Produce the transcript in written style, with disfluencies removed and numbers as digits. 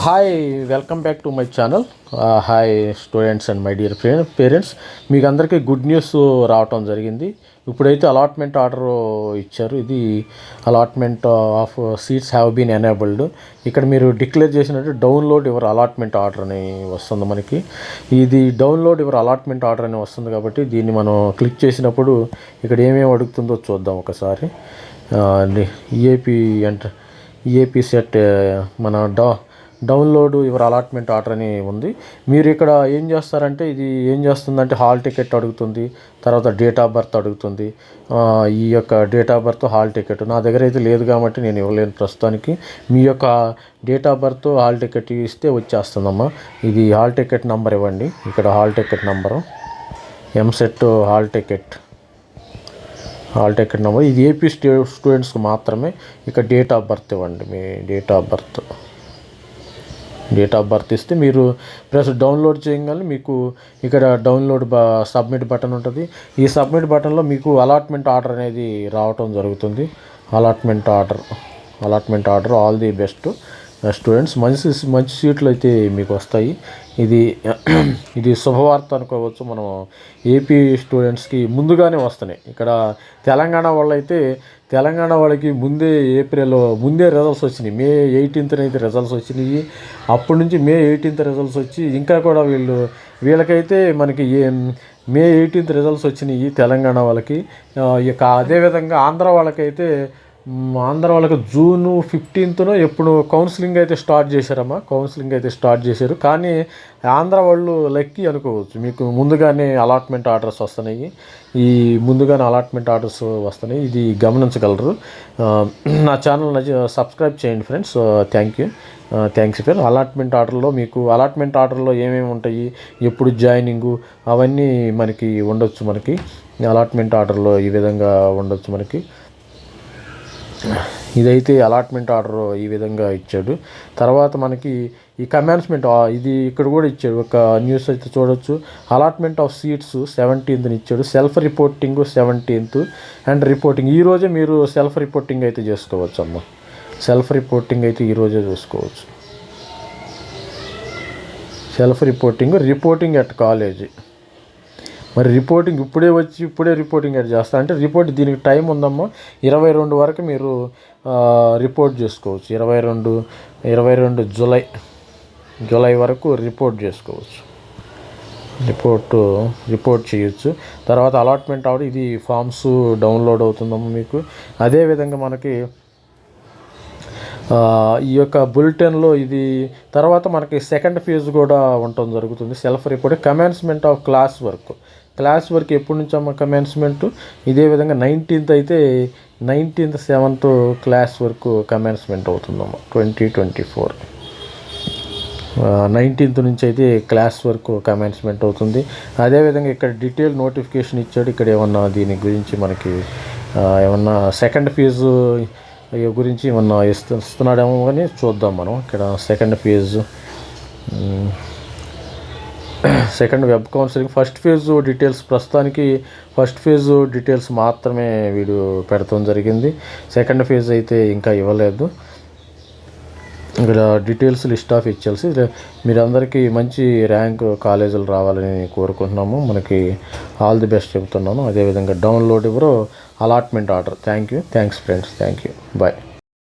Hi welcome back to my channel. Hi students and my dear parents, మీకు అందరికీ good news రావటం జరిగింది. ఇప్పుడైతే అలాట్మెంట్ ఆర్డర్ ఇచ్చారు. ఇది allotment of seats have been enabled. ఇక్కడ మీరు డిక్లేర్ చేసినట్టు డౌన్లోడ్ యువర్ అలాట్మెంట్ ఆర్డర్ అని వస్తుంది. మనకి ఇది డౌన్లోడ్ యువర్ అలాట్మెంట్ ఆర్డర్ అని వస్తుంది కాబట్టి దీన్ని మనం క్లిక్ చేసినప్పుడు ఇక్కడ ఏమేమి అడుగుతుందో చూద్దాం ఒకసారి. ఈఏపీ సెట్ మన డౌన్లోడ్ యువర్ అలాట్మెంట్ ఆర్డర్ అని ఉంది. మీరు ఇక్కడ ఏం చేస్తారంటే ఇది ఏం చేస్తుందంటే హాల్ టికెట్ అడుగుతుంది, తర్వాత డేట్ ఆఫ్ బర్త్ అడుగుతుంది. ఈ యొక్క date of birth, hall ticket నా దగ్గర అయితే లేదు కాబట్టి నేను ఇవ్వలేను ప్రస్తుతానికి. మీ యొక్క date of birth, hall ticket ఇస్తే వచ్చేస్తుందమ్మా. ఇది హాల్ టికెట్ నెంబర్ ఇవ్వండి. ఇక్కడ hall ticket number EAMCET hall ticket number. ఇది ఏపీ స్టూడెంట్స్కి మాత్రమే. ఇక్కడ డేట్ ఆఫ్ బర్త్ ఇవ్వండి. మీ డేట్ ఆఫ్ బర్త్ ఇస్తే మీరు ప్లస్ డౌన్లోడ్ చేయగానే మీకు ఇక్కడ డౌన్లోడ్ సబ్మిట్ బటన్ ఉంటుంది. ఈ సబ్మిట్ బటన్లో మీకు అలాట్మెంట్ ఆర్డర్ అనేది రావటం జరుగుతుంది. Allotment order all the best students. మంచి సీట్లు అయితే మీకు వస్తాయి. ఇది శుభవార్త అనుకోవచ్చు. మనం ఏపీ స్టూడెంట్స్కి ముందుగానే వస్తున్నాయి. ఇక్కడ తెలంగాణ వాళ్ళకి ముందే రిజల్ట్స్ వచ్చినాయి. మే 18th అయితే రిజల్ట్స్ వచ్చినాయి. అప్పటి నుంచి మే 18th రిజల్ట్స్ వచ్చి ఇంకా కూడా వీళ్ళకైతే మనకి మే 18th రిజల్ట్స్ వచ్చినాయి తెలంగాణ వాళ్ళకి. ఇక అదేవిధంగా ఆంధ్ర వాళ్ళకి జూన్ 15th ఎప్పుడు కౌన్సిలింగ్ అయితే స్టార్ట్ చేశారు. కానీ ఆంధ్ర వాళ్ళు లక్కీ అనుకోవచ్చు, మీకు ముందుగానే అలాట్మెంట్ ఆర్డర్స్ వస్తున్నాయి. ఇది గమనించగలరు. నా ఛానల్ సబ్స్క్రైబ్ చేయండి ఫ్రెండ్స్. థ్యాంక్స్ ఫర్ అలాట్మెంట్ ఆర్డర్లో. మీకు అలాట్మెంట్ ఆర్డర్లో ఏమేమి ఉంటాయి, ఎప్పుడు జాయినింగు, అవన్నీ మనకి ఉండొచ్చు. మనకి అలాట్మెంట్ ఆర్డర్లో ఈ విధంగా ఉండొచ్చు. మనకి ఇదైతే అలాట్మెంట్ ఆర్డర్ ఈ విధంగా ఇచ్చాడు. తర్వాత మనకి ఈ కమెన్స్మెంట్ ఇది ఇక్కడ కూడా ఇచ్చాడు. ఒక న్యూస్ అయితే చూడొచ్చు. అలాట్మెంట్ ఆఫ్ సీట్స్ 17th ఇచ్చాడు. Self reporting 17th and reporting ఈరోజే మీరు సెల్ఫ్ రిపోర్టింగ్ అయితే చేసుకోవచ్చు అమ్మ. ఈరోజే చేసుకోవచ్చు. Reporting at college. మరి రిపోర్టింగ్ ఇప్పుడే రిపోర్టింగ్ చేస్తా అంటే దీనికి టైం ఉందమ్మా. 22 వరకు మీరు రిపోర్ట్ చేసుకోవచ్చు. 22 జూలై వరకు రిపోర్ట్ చేసుకోవచ్చు. రిపోర్ట్ చేయొచ్చు. తర్వాత అలాట్మెంట్ ఆర్డర్ ఇది ఫామ్స్ డౌన్లోడ్ అవుతుందమ్మా మీకు. అదేవిధంగా మనకి ఈ యొక్క బులెటిన్లో ఇది తర్వాత మనకి సెకండ్ ఫేజ్ కూడా ఉండటం జరుగుతుంది. Self report commencement of class work ఎప్పటి నుంచి అమ్మ కమెన్స్మెంట్? ఇదే విధంగా 19th అయితే 7th క్లాస్ వర్క్ కమెన్స్మెంట్ అవుతుందమ్మా. 2024 19th నుంచి అయితే క్లాస్ వర్క్ కమెన్స్మెంట్ అవుతుంది. అదేవిధంగా ఇక్కడ డీటెయిల్ నోటిఫికేషన్ ఇచ్చాడు. ఇక్కడ ఏమన్నా దీని గురించి మనకి ఏమన్నా సెకండ్ ఫేజు గురించి ఏమన్నా ఇస్తున్నాడేమో కానీ చూద్దాం మనం. ఇక్కడ second web counselling first phase details. ప్రస్తుతానికి ఫస్ట్ ఫేజ్ డీటెయిల్స్ మాత్రమే వీడియో పెడతాం జరిగింది. సెకండ్ ఫేజ్ అయితే ఇంకా ఇవ్వలేదు. ఇక్కడ డీటెయిల్స్ లిస్ట్ ఆఫ్ ఇచ్చేసి మీరందరికీ మంచి ర్యాంక్ కాలేజీలు రావాలని కోరుకుంటున్నాము. మనకి ఆల్ ది బెస్ట్ చెబుతున్నాను. అదేవిధంగా డౌన్లోడ్ ఎవరో allotment order. Thanks friends. Bye.